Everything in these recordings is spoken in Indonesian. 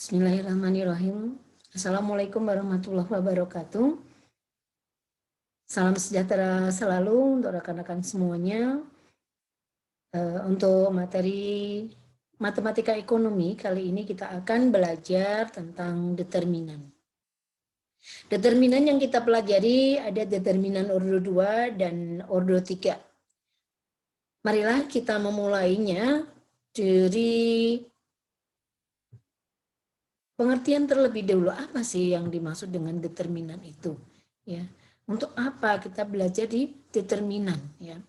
Bismillahirrahmanirrahim. Assalamualaikum warahmatullahi wabarakatuh. Salam sejahtera selalu untuk rekan-rekan semuanya. Untuk materi matematika ekonomi kali ini kita akan belajar tentang determinan. Determinan yang kita pelajari ada determinan ordo 2 dan ordo 3. Marilah kita memulainya dari pengertian terlebih dahulu, apa sih yang dimaksud dengan determinan itu? Ya, untuk apa kita belajar di determinan? Ya,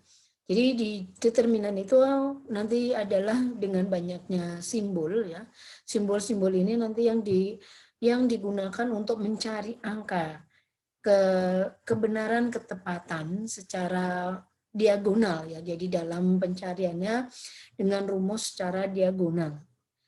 jadi di determinan itu nanti adalah dengan banyaknya simbol, ya. Simbol-simbol ini nanti yang digunakan untuk mencari angka, kebenaran ketepatan secara diagonal, ya. Jadi dalam pencariannya dengan rumus secara diagonal.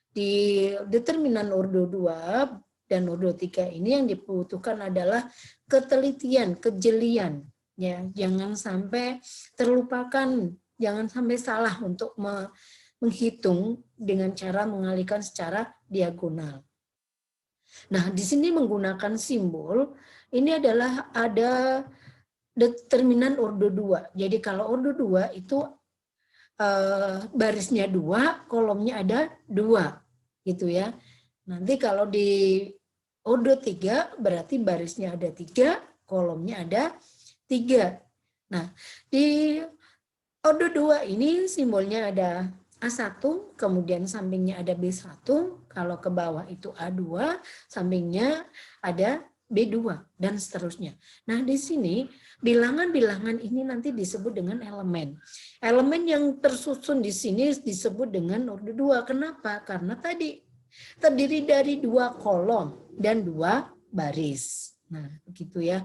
Di determinan ordo 2 dan ordo 3 ini yang dibutuhkan adalah ketelitian, kejelian. Ya, jangan sampai terlupakan, jangan sampai salah untuk menghitung dengan cara mengalihkan secara diagonal. Nah, di sini menggunakan simbol, ini adalah ada determinan ordo 2. Jadi kalau ordo 2 itu barisnya 2, kolomnya ada 2. Gitu ya. Nanti kalau di ordo 3 berarti barisnya ada 3, kolomnya ada 3. Nah, di ordo 2 ini simbolnya ada A1, kemudian sampingnya ada B1, kalau ke bawah itu A2, sampingnya ada B2, dan seterusnya. Nah, di sini bilangan-bilangan ini nanti disebut dengan elemen. Elemen yang tersusun di sini disebut dengan ordo 2. Kenapa? Karena tadi terdiri dari 2 kolom dan 2 baris. Nah, begitu ya.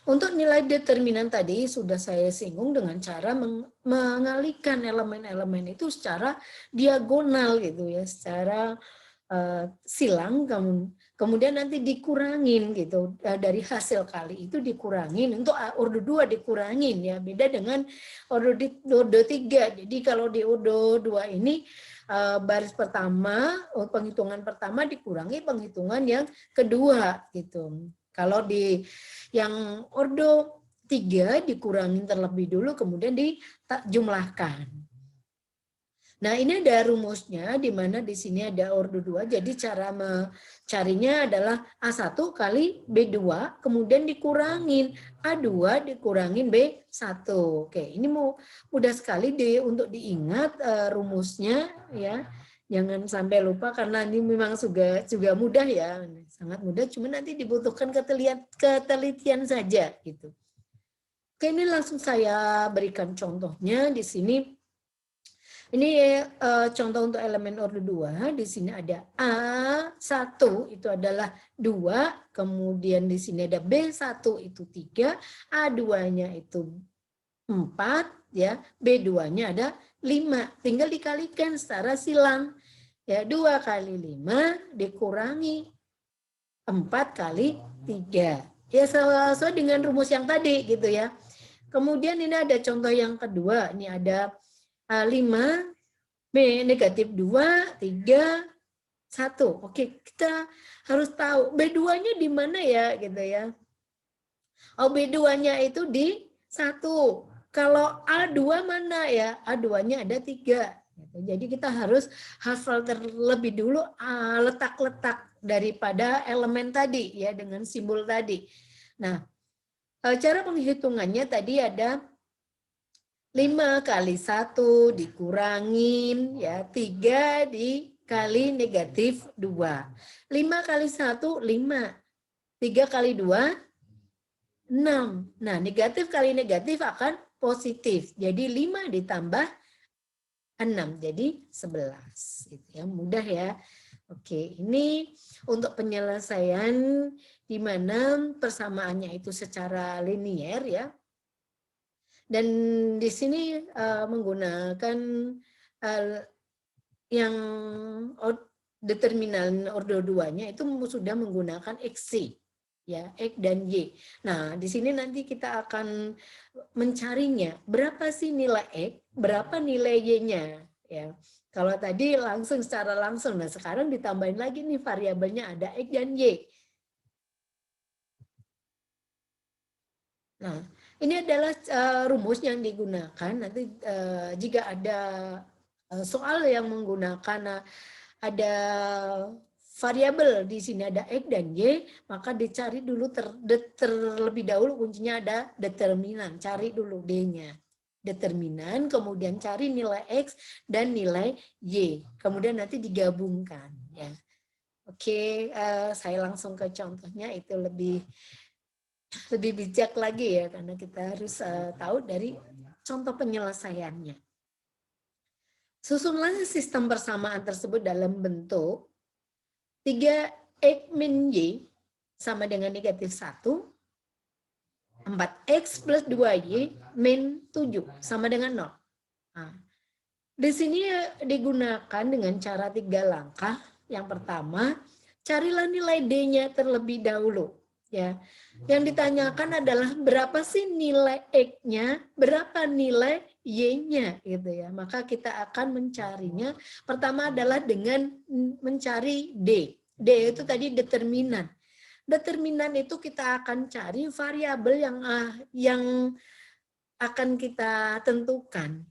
Untuk nilai determinan tadi sudah saya singgung dengan cara mengalihkan elemen-elemen itu secara diagonal gitu ya, secara silang, kemudian nanti dikurangin gitu, dari hasil kali itu dikurangin, untuk ordo 2 dikurangin ya, beda dengan ordo 3. Jadi kalau di ordo 2 ini baris pertama, penghitungan pertama dikurangi penghitungan yang kedua gitu. Kalau di yang ordo 3 dikurangin terlebih dulu, kemudian dijumlahkan. Nah, ini ada rumusnya, di mana di sini ada ordo 2. Jadi cara mencarinya adalah A1 kali B2, kemudian dikurangin A2 dikurangin B1. Oke, ini mudah sekali untuk diingat rumusnya ya. Jangan sampai lupa karena ini memang juga mudah ya, sangat mudah. Cuma nanti dibutuhkan ketelitian saja gitu. Oke, ini langsung saya berikan contohnya di sini. Ini contoh untuk elemen ordo 2. Di sini ada A1 itu adalah 2, kemudian di sini ada B1 itu 3, A2-nya itu 4 ya, B2-nya ada 5. Tinggal dikalikan secara silang. Ya, 2 kali 5 dikurangi 4 kali 3. Ya, sesuai dengan rumus yang tadi gitu ya. Kemudian ini ada contoh yang kedua. Ini ada 5, B negatif 2, 3, 1. Oke, kita harus tahu B2-nya di mana ya gitu ya. Oh, B2-nya itu di 1. Kalau A2 mana ya? A2-nya ada 3. Jadi kita harus hafal terlebih dulu letak-letak daripada elemen tadi ya, dengan simbol tadi. Nah, cara penghitungannya tadi ada 5 kali 1 dikurangin ya, 3 dikali negatif 2. 5 kali 1 5. 3 kali 2 6. Nah, negatif kali negatif akan positif. Jadi 5 ditambah 6 jadi 11. Itu ya, mudah ya. Oke, ini untuk penyelesaian di mana persamaannya itu secara linier ya. Dan di sini menggunakan yang determinan ordo 2-nya itu sudah menggunakan XC ya, X dan Y. Nah, di sini nanti kita akan mencarinya berapa sih nilai X, berapa nilai Y-nya ya. Kalau tadi langsung secara langsung, nah sekarang ditambahin lagi nih variabelnya ada X dan Y. Nah, ini adalah rumus yang digunakan nanti jika ada soal yang menggunakan ada variabel di sini ada X dan Y, maka dicari dulu terlebih dahulu kuncinya ada determinan, cari dulu D-nya. Determinan, kemudian cari nilai X dan nilai Y, kemudian nanti digabungkan. Ya. Oke, saya langsung ke contohnya, itu lebih bijak lagi ya, karena kita harus tahu dari contoh penyelesaiannya. Susunlah sistem persamaan tersebut dalam bentuk 3X min Y sama dengan negatif 1, 4X plus 2Y min 7 sama dengan 0. Nah, di sini digunakan dengan cara 3 langkah. Yang pertama, carilah nilai D-nya terlebih dahulu. Ya, yang ditanyakan adalah berapa sih nilai X-nya, berapa nilai Y-nya gitu ya. Maka kita akan mencarinya. Pertama adalah dengan mencari D. D itu tadi determinan. Determinan itu kita akan cari variabel yang akan kita tentukan.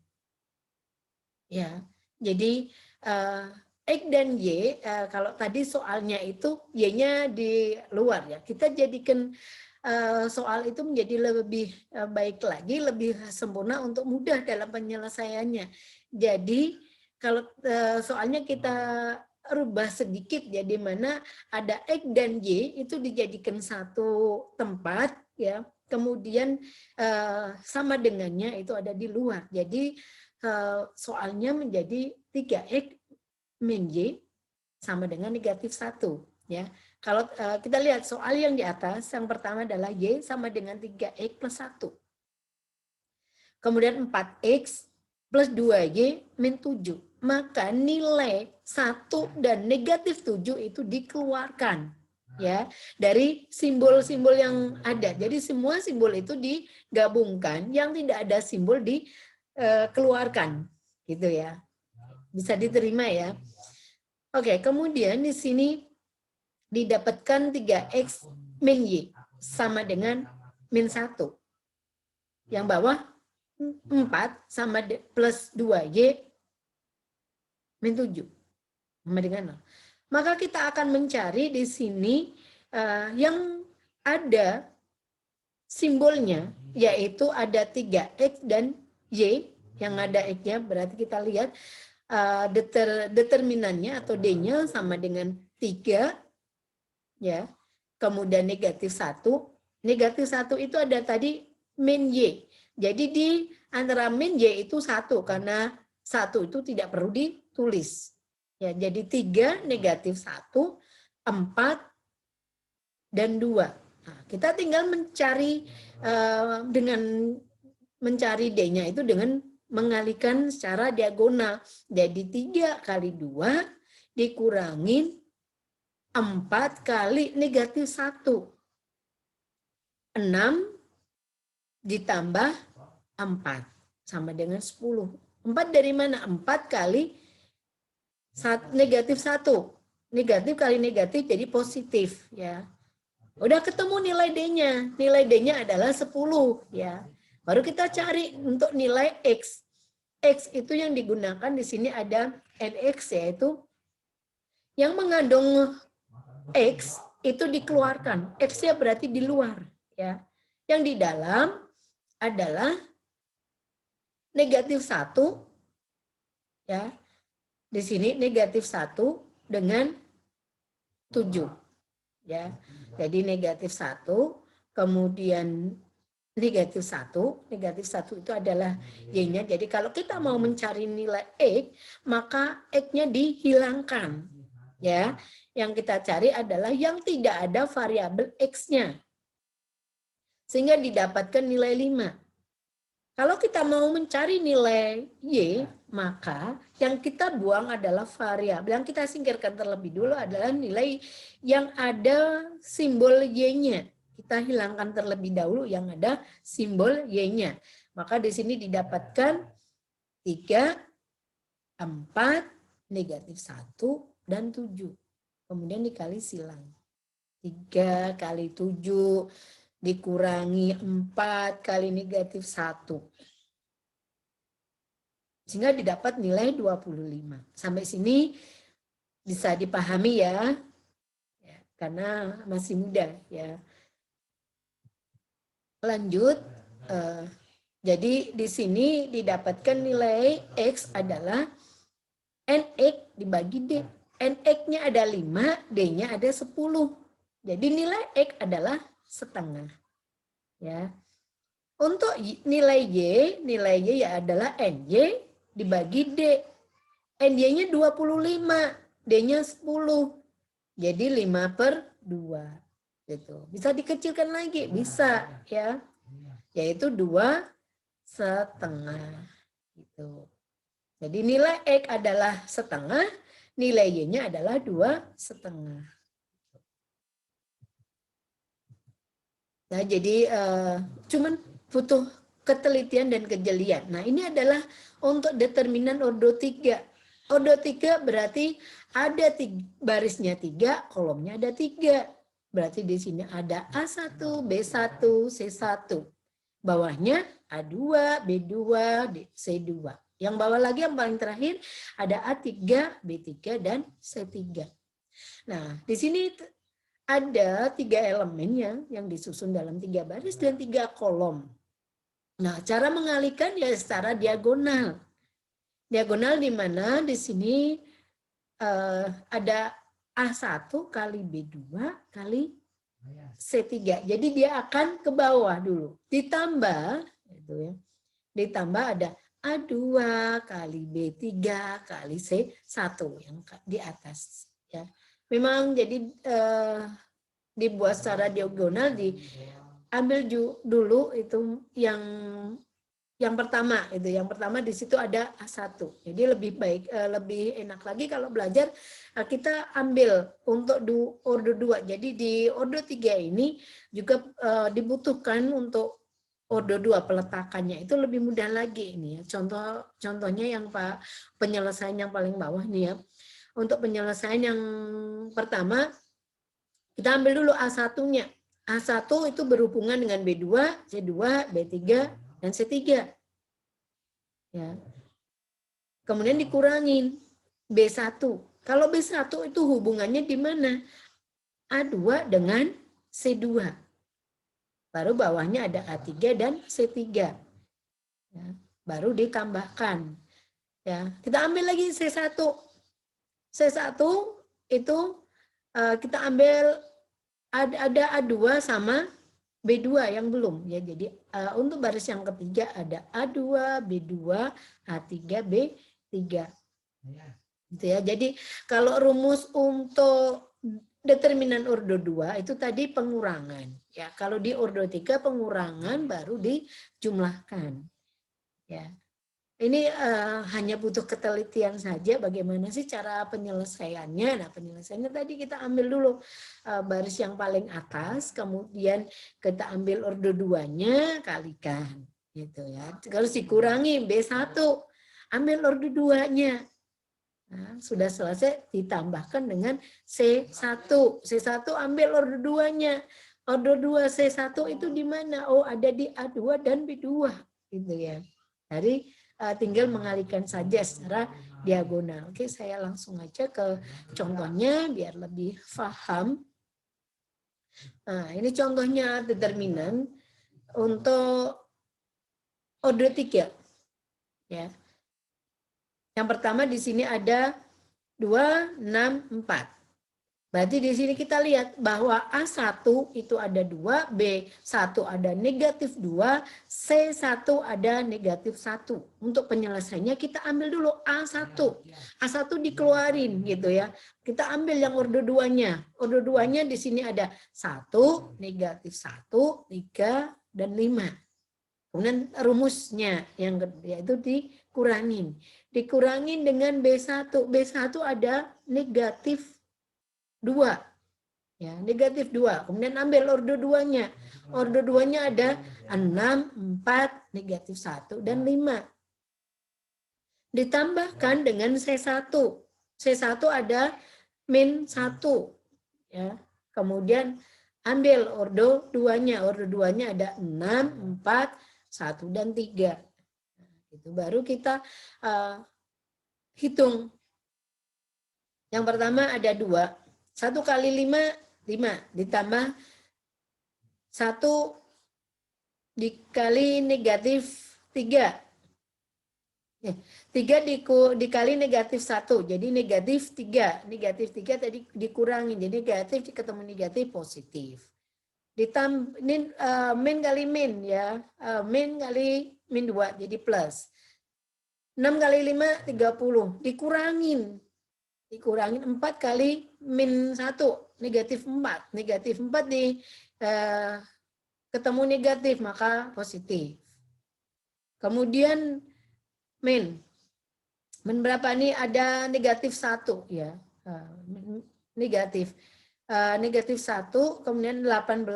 Ya, jadi X dan Y, kalau tadi soalnya itu Y-nya di luar ya. Kita jadikan soal itu menjadi lebih baik lagi, lebih sempurna untuk mudah dalam penyelesaiannya. Jadi kalau soalnya kita rubah sedikit ya, di mana ada X dan Y itu dijadikan satu tempat ya. Kemudian sama dengannya itu ada di luar. Jadi soalnya menjadi 3X min Y sama dengan negatif 1. Ya. Kalau kita lihat soal yang di atas, yang pertama adalah Y sama dengan 3X plus 1. Kemudian 4X plus 2Y min 7. Maka nilai 1 dan negatif 7 itu dikeluarkan ya dari simbol-simbol yang ada. Jadi semua simbol itu digabungkan, yang tidak ada simbol dikeluarkan gitu ya. Bisa diterima ya. Oke, kemudian di sini didapatkan 3X min Y sama dengan min 1. Yang bawah 4 sama plus 2Y min 7 sama dengan 0. Maka kita akan mencari di sini yang ada simbolnya, yaitu ada 3X dan Y, yang ada X-nya, berarti kita lihat determinannya atau D-nya sama dengan 3, ya. Kemudian negatif 1. Negatif 1 itu ada tadi min Y. Jadi di antara min Y itu 1, karena 1 itu tidak perlu ditulis. Ya, jadi 3, negatif 1, 4, dan 2. Nah, kita tinggal mencari dengan mencari D-nya itu dengan mengalihkan secara diagonal. Jadi 3 kali 2 dikurangin 4 kali negatif 1. 6 ditambah 4 sama dengan 10. 4 dari mana? 4 kali negatif 1. Negatif kali negatif jadi positif ya. Udah ketemu nilai D-nya. Nilai D-nya adalah 10 ya. Baru kita cari untuk nilai X. X itu yang digunakan di sini ada NX, yaitu yang mengandung X itu dikeluarkan. X-nya berarti di luar ya. Yang di dalam adalah negatif 1 ya. Di sini negatif 1 dengan 7 ya. Jadi negatif 1, kemudian negatif 1 itu adalah Y-nya. Jadi kalau kita mau mencari nilai X, maka X-nya dihilangkan. Ya, yang kita cari adalah yang tidak ada variabel X-nya. Sehingga didapatkan nilai 5. Kalau kita mau mencari nilai Y, maka yang kita buang adalah variabel. Yang kita singkirkan terlebih dulu adalah nilai yang ada simbol Y-nya. Kita hilangkan terlebih dahulu yang ada simbol Y-nya. Maka di sini didapatkan 3 4, negatif 1, dan 7. Kemudian dikali silang. 3 kali 7 dikurangi 4 kali negatif 1. Sehingga didapat nilai 25. Sampai sini bisa dipahami ya, karena masih muda ya. Lanjut, jadi di sini didapatkan nilai X adalah NX dibagi D. NX-nya ada 5, D-nya ada 10. Jadi nilai X adalah setengah. Ya. Untuk nilai Y ya adalah NY dibagi D. NY-nya 25, D-nya 10. Jadi 5/2. Gitu. Bisa dikecilkan lagi, bisa ya. Yaitu 2,5. Gitu. Jadi nilai X adalah setengah, nilai Y-nya adalah 2,5. Nah, jadi cuman butuh ketelitian dan kejelian. Nah, ini adalah untuk determinan ordo 3. Ordo 3 berarti ada barisnya 3, kolomnya ada 3. Berarti di sini ada A1, B1, C1. Bawahnya A2, B2, C2. Yang bawah lagi yang paling terakhir ada A3, B3, dan C3. Nah, di sini ada 3 elemennya yang disusun dalam 3 baris dan 3 kolom. Nah, cara mengalihkan ya secara diagonal. Diagonal di mana di sini ada A1 kali B2 kali C3. Jadi dia akan ke bawah dulu. Ditambah, gitu ya. Ditambah ada A2 kali B3 kali C1 yang di atas. Ya. Memang jadi dibuat secara diagonal, diambil dulu itu yang pertama itu. Yang pertama di situ ada A1. Jadi lebih baik, lebih enak lagi kalau belajar kita ambil untuk ordo 2. Jadi di ordo 3 ini juga dibutuhkan untuk ordo 2 peletakannya itu lebih mudah lagi ini ya. Contohnya yang penyelesaian yang paling bawah nih ya. Untuk penyelesaian yang pertama kita ambil dulu A1-nya. A1 itu berhubungan dengan B2, C2, B3, dan C3. Ya. Kemudian dikurangin B1. Kalau B1 itu hubungannya di mana? A2 dengan C2. Baru bawahnya ada A3 dan C3. Ya. Baru ditambahkan. Ya. Kita ambil lagi C1. C1 itu kita ambil ada A2 sama B2 yang belum ya. Jadi untuk baris yang ketiga ada A2, B2, A3, B3. Gitu ya. Jadi kalau rumus untuk determinan ordo 2 itu tadi pengurangan. Ya, kalau di ordo 3 pengurangan baru dijumlahkan. Ya. Ini hanya butuh ketelitian saja bagaimana sih cara penyelesaiannya. Nah, penyelesaiannya tadi kita ambil dulu baris yang paling atas, kemudian kita ambil ordo 2-nya, kalikan. Gitu ya. Harus dikurangi B1, ambil ordo 2-nya. Nah, sudah selesai ditambahkan dengan C1. C1 ambil ordo 2-nya. Ordo 2 C1 itu di mana? Oh, ada di A2 dan B2. Gitu ya. Dari tinggal mengalihkan saja secara diagonal. Oke, saya langsung aja ke contohnya biar lebih paham. Nah, ini contohnya determinan untuk ordo 3. Ya. Yang pertama di sini ada 2, 6, 4. Berarti di sini kita lihat bahwa A1 itu ada 2, B1 ada negatif 2, C1 ada negatif 1. Untuk penyelesaiannya kita ambil dulu A1. A1 dikeluarin gitu ya. Kita ambil yang ordo 2-nya. Ordo 2-nya di sini ada 1, negatif 1, 3, dan 5. Kemudian rumusnya yang yaitu dikurangin. Dikurangin dengan B1. B1 ada negatif 2. Ya, negatif 2. Kemudian ambil ordo 2-nya. Ordo 2-nya ada 6, 4, negatif 1, dan 5. ditambahkan dengan C1. C1 ada min 1. Ya. Kemudian ambil ordo 2-nya. Ordo 2-nya ada 6, 4, 1, dan 3. Itu baru kita hitung. Yang pertama ada 2. 1 kali 5, 5. Ditambah 1 dikali negatif 3. 3 dikali negatif 1. Jadi negatif 3. Negatif 3 tadi dikurangi. Jadi negatif ketemu negatif positif. Ditambah min kali min ya. Min kali min 2 jadi plus. 6 kali 5 30. Dikurangin 4 kali min 1 negatif 4. Negatif 4 ketemu negatif maka positif. Kemudian min berapa nih? Ada negatif 1 ya. Negatif 1, kemudian 18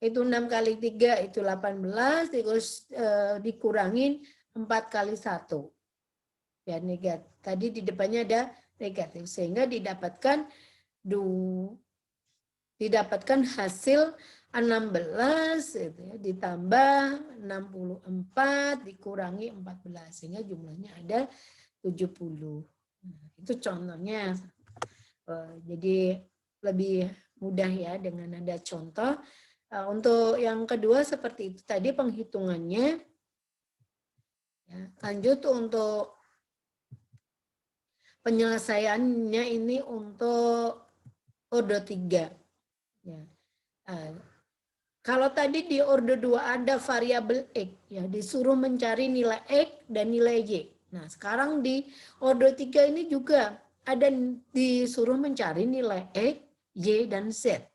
itu 6 kali 3 itu 18, terus dikurangin 4 kali 1. Ya negatif. Tadi di depannya ada negatif sehingga didapatkan hasil 16 itu ya, ditambah 64 dikurangi 14 sehingga jumlahnya ada 70. Nah, itu contohnya. Jadi lebih mudah ya dengan ada contoh. Untuk yang kedua seperti itu tadi penghitungannya. Ya, lanjut untuk penyelesaiannya ini untuk ordo 3. Ya. Kalau tadi di ordo 2 ada variabel X, ya disuruh mencari nilai X dan nilai Y. Nah, sekarang di ordo 3 ini juga ada disuruh mencari nilai X, Y, dan Z.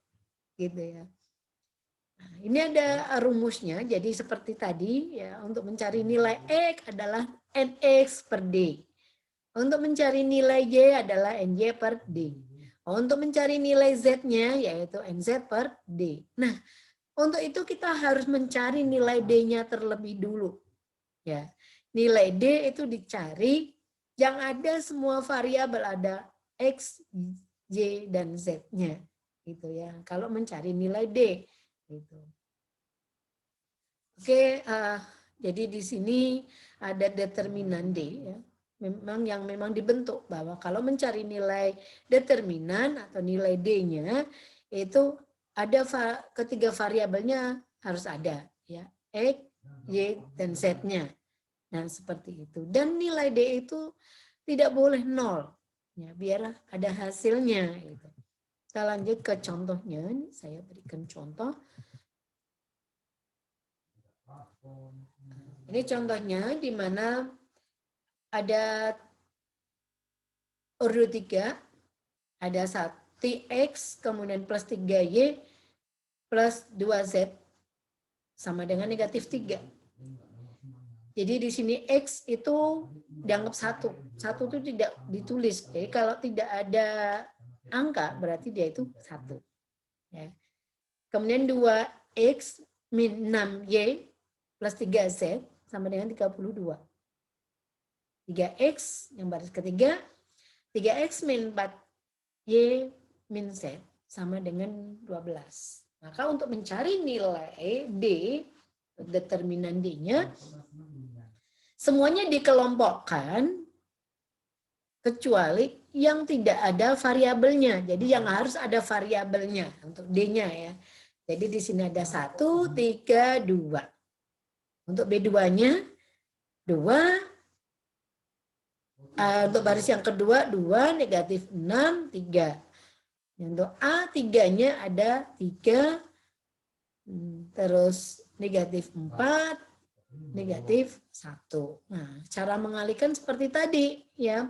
Gitu ya. Nah, ini ada rumusnya, jadi seperti tadi, ya untuk mencari nilai X adalah NX per D. Untuk mencari nilai Y adalah NY per D. Untuk mencari nilai Z-nya yaitu NZ per D. Nah, untuk itu kita harus mencari nilai D-nya terlebih dulu. Ya, nilai D itu dicari yang ada semua variabel, ada X, Y, dan Z-nya. Gitu ya. Kalau mencari nilai D. Gitu. Oke, jadi di sini ada determinan D. Ya. Memang dibentuk bahwa kalau mencari nilai determinan atau nilai D-nya itu ada ketiga variabelnya harus ada ya, X, Y, dan Z-nya. Nah, seperti itu. Dan nilai D itu tidak boleh 0 ya, biar ada hasilnya gitu. Kita lanjut ke contohnya. Saya berikan contoh. Ini contohnya di mana ada ordo 3, ada 1x, kemudian plus 3y, plus 2z, sama dengan negatif 3. Jadi di sini x itu dianggap 1. 1 itu tidak ditulis. Jadi kalau tidak ada angka, berarti dia itu 1. Ya. Kemudian 2x min 6y plus 3z, sama dengan 32. 3x yang baris ketiga, 3x min 4y min z sama dengan 12. Maka untuk mencari nilai D, determinan D-nya, semuanya dikelompokkan kecuali yang tidak ada variabelnya. Jadi yang harus ada variabelnya untuk D-nya ya. Jadi di sini ada 1, 3, 2. Untuk B2-nya 2. Untuk baris yang kedua 2, negatif 6, 3. Untuk A3-nya ada 3, terus negatif 4, negatif 1. Nah, cara mengalihkan seperti tadi ya.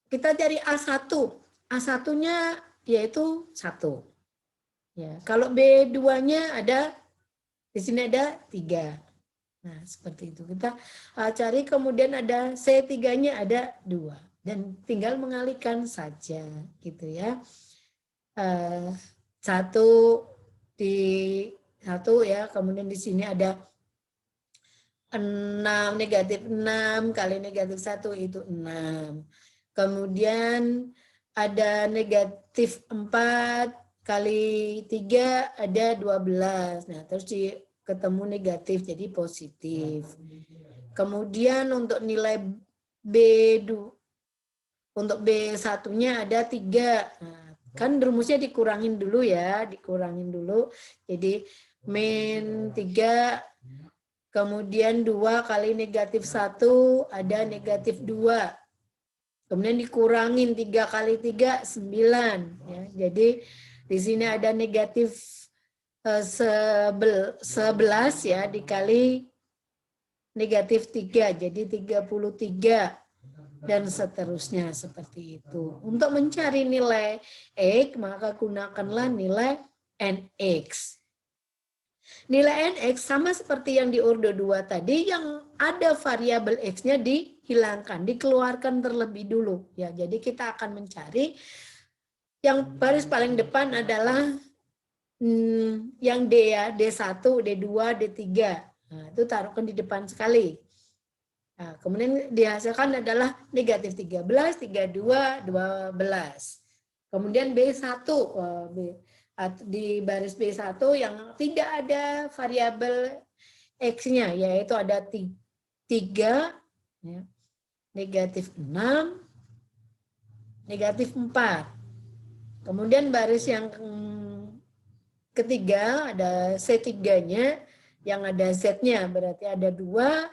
Kita cari A1. A1-nya yaitu 1. Ya, kalau B2-nya ada di sini ada 3. Nah, seperti itu. Kita cari, kemudian ada C3-nya ada 2. Dan tinggal mengalihkan saja, gitu ya. 1 di 1 ya, kemudian di sini ada 6, negatif 6 kali negatif 1 itu 6. Kemudian ada negatif 4 kali 3 ada 12. Nah, terus ketemu negatif jadi positif. Kemudian untuk nilai B2, untuk B1-nya ada 3. Nah, kan rumusnya dikurangin dulu ya, dikurangin dulu. Jadi min 3, kemudian 2 kali negatif 1 ada negatif 2. Kemudian dikurangin 3 kali 3, 9. Ya, jadi di sini ada negatif 11 ya dikali negatif 3, jadi 33. Dan seterusnya seperti itu. Untuk mencari nilai X, maka gunakanlah nilai NX. Nilai NX sama seperti yang di ordo 2 tadi, yang ada variabel X-nya dihilangkan, dikeluarkan terlebih dulu. Ya, jadi kita akan mencari yang baris paling depan adalah yang D ya, D1, D2, D3. Nah, itu taruhkan di depan sekali. Nah, kemudian dihasilkan adalah negatif 13, 32, 12. Kemudian B1, di baris B1 yang tidak ada variabel X-nya, yaitu ada 3, ya, negatif 6, negatif 4. Kemudian baris yang ketiga ada C3-nya, yang ada Z-nya, berarti ada 2,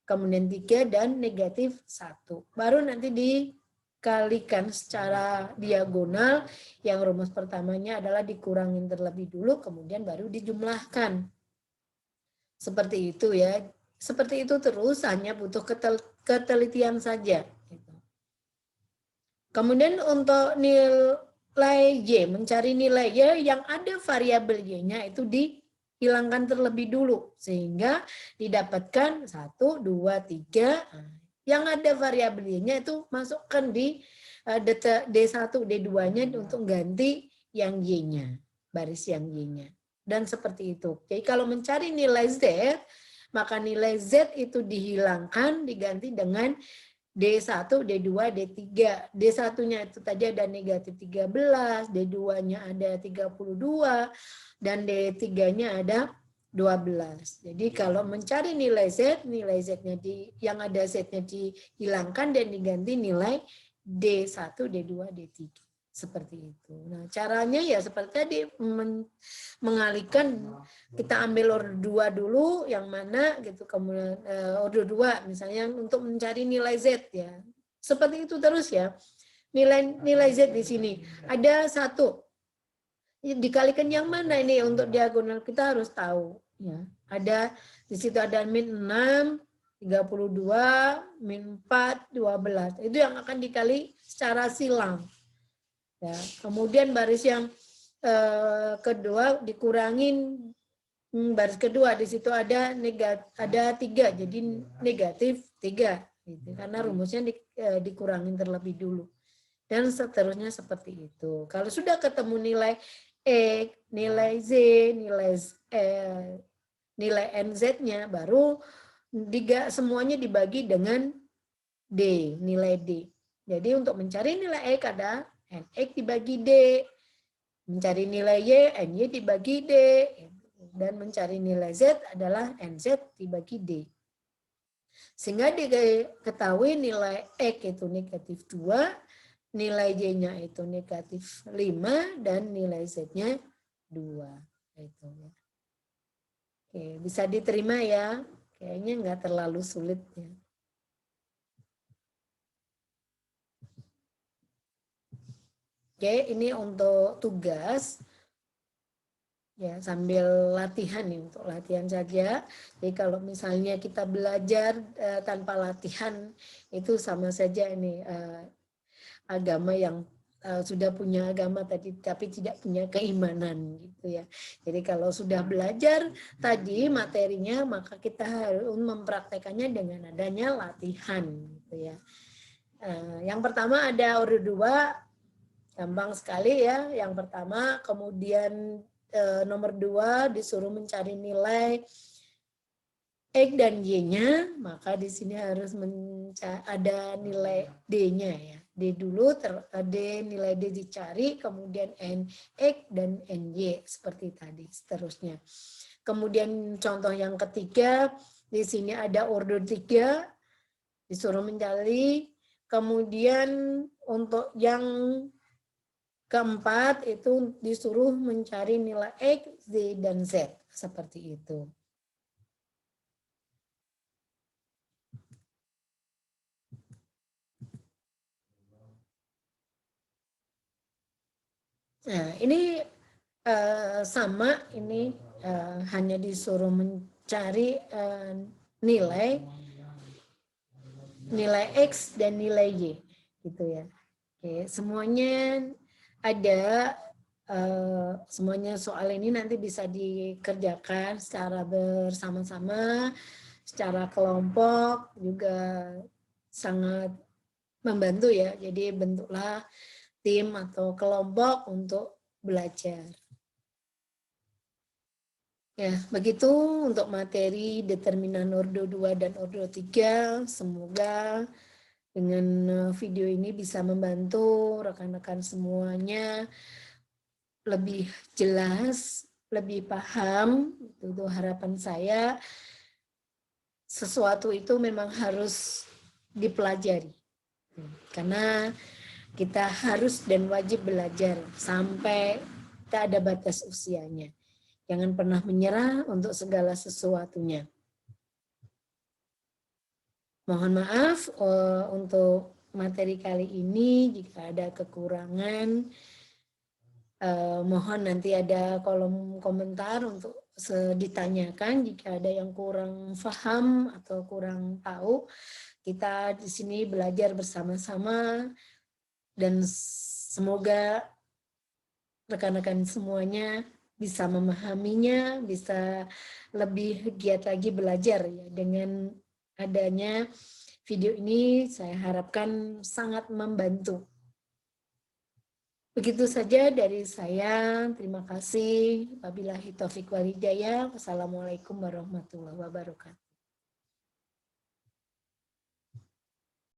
kemudian 3 dan negatif 1. Baru nanti dikalikan secara diagonal, yang rumus pertamanya adalah dikurangin terlebih dulu, kemudian baru dijumlahkan. Seperti itu ya. Seperti itu terus, hanya butuh ketelitian saja. Kemudian untuk nilai Y, mencari nilai Y yang ada variabel Y-nya itu hilangkan terlebih dulu sehingga didapatkan 1, 2, 3. Yang ada variabelnya itu masukkan di D1, D2-nya untuk ganti yang Y-nya, baris yang Y-nya. Dan seperti itu. Jadi kalau mencari nilai Z, maka nilai Z itu dihilangkan, diganti dengan D1, D2, D3. D1-nya itu tadi ada negatif 13, D2-nya ada 32, dan D3-nya ada 12. Jadi kalau mencari nilai Z-nya yang ada Z-nya dihilangkan dan diganti nilai D1, D2, D3. Seperti itu. Nah, caranya ya seperti tadi, mengalihkan, kita ambil order 2 dulu, yang mana gitu, kemudian order 2 misalnya untuk mencari nilai Z ya. Seperti itu terus ya. Nilai Z di sini ada 1. Dikalikan yang mana ini untuk diagonal, kita harus tahu ya. Ada di situ ada min 6, 32, min 4, 12. Itu yang akan dikali secara silang. Ya, kemudian baris yang kedua dikurangin baris kedua, di situ ada 3, jadi negatif 3 gitu, karena rumusnya dikurangin terlebih dulu. Dan seterusnya seperti itu. Kalau sudah ketemu nilai X, nilai Z, nilai NZ-nya, baru semuanya dibagi dengan D, nilai D. Jadi untuk mencari nilai X ada NX dibagi D, mencari nilai Y, NY dibagi D, dan mencari nilai Z adalah NZ dibagi D. Sehingga diketahui nilai X itu negatif 2, nilai Y-nya itu negatif 5, dan nilai Z-nya 2. Itu ya. Oke, bisa diterima ya. Kayaknya nggak terlalu sulit ya. Oke, ini untuk tugas. Ya, sambil latihan nih, untuk latihan saja. Jadi kalau misalnya kita belajar tanpa latihan, itu sama saja ini agama yang sudah punya agama tadi tapi tidak punya keimanan gitu ya. Jadi kalau sudah belajar tadi materinya, maka kita harus mempraktekannya dengan adanya latihan gitu ya. Yang pertama ada order 2, gampang sekali ya. Yang pertama, kemudian nomor 2 disuruh mencari nilai X dan Y-nya, maka di sini harus ada nilai D-nya ya. D dulu, D nilai D dicari, kemudian NX dan NY seperti tadi, seterusnya. Kemudian contoh yang ketiga, di sini ada order 3, disuruh mencari. Kemudian untuk yang keempat itu disuruh mencari nilai X, Y, dan Z, seperti itu. Nah, ini sama, ini hanya disuruh mencari nilai X dan nilai Y, gitu ya. Oke, semuanya ada, semuanya soal ini nanti bisa dikerjakan secara bersama-sama, secara kelompok juga sangat membantu ya. Jadi bentuklah tim atau kelompok untuk belajar. Ya, begitu untuk materi determinan ordo 2 dan ordo 3. Semoga dengan video ini bisa membantu rekan-rekan semuanya lebih jelas, lebih paham. Itu harapan saya. Sesuatu itu memang harus dipelajari. Karena kita harus dan wajib belajar sampai tak ada batas usianya. Jangan pernah menyerah untuk segala sesuatunya. Mohon maaf untuk materi kali ini, jika ada kekurangan, mohon nanti ada kolom komentar untuk ditanyakan jika ada yang kurang paham atau kurang tahu. Kita di sini belajar bersama-sama dan semoga rekan-rekan semuanya bisa memahaminya, bisa lebih giat lagi belajar ya. Dengan adanya video ini saya harapkan sangat membantu. Begitu saja dari saya. Terima kasih. Wabillahi taufiq wal hidayah. Wassalamualaikum warahmatullahi wabarakatuh.